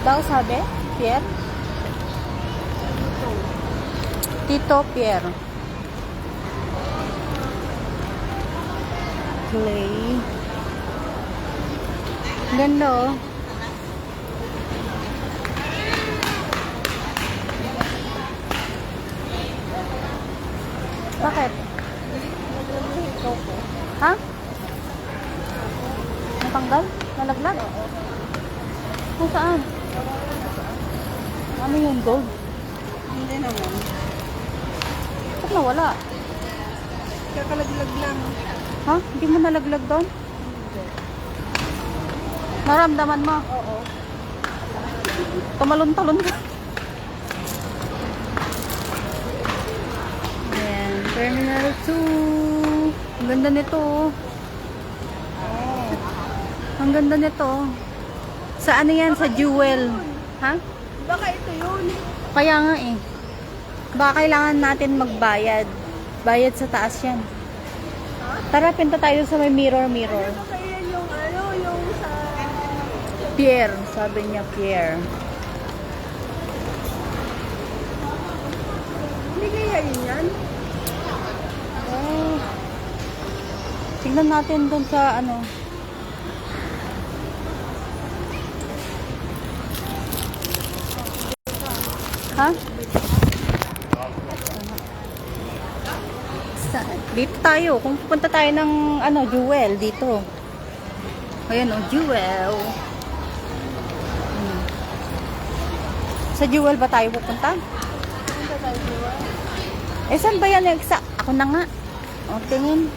daw sabi? Pierre? Tito Pierre. Clay. Ganda oh. Bakit? Ha? Natanggal? Nalaglag? Kung saan? Ano yung gold? Hindi naman. Ba't nawala? Kakalaglag lang. Ha? Hindi mo nalaglag doon? Naramdaman mo? Oo. Tumalon-talon ka. Ayan, Terminal 2. Ang ganda nito. Oh. Ang ganda nito. Sa ano yan? Sa Jewel. Ha? Baka ito yun. Kaya nga eh. Baka kailangan natin magbayad. Bayad sa taas yan. Tara, pinta tayo sa may mirror. Ano kaya yung yung sa... Pierre. Sabi niya Pierre. Hindi kaya yun yan? Oh. Tignan natin doon sa ano. Ha? Dito tayo. Kung pupunta tayo ng ano, Jewel dito. Ayan oh, Jewel. Sa Jewel ba tayo pupunta? Punta tayo diba? Eh, saan ba yan? Ako na nga. O, tingin.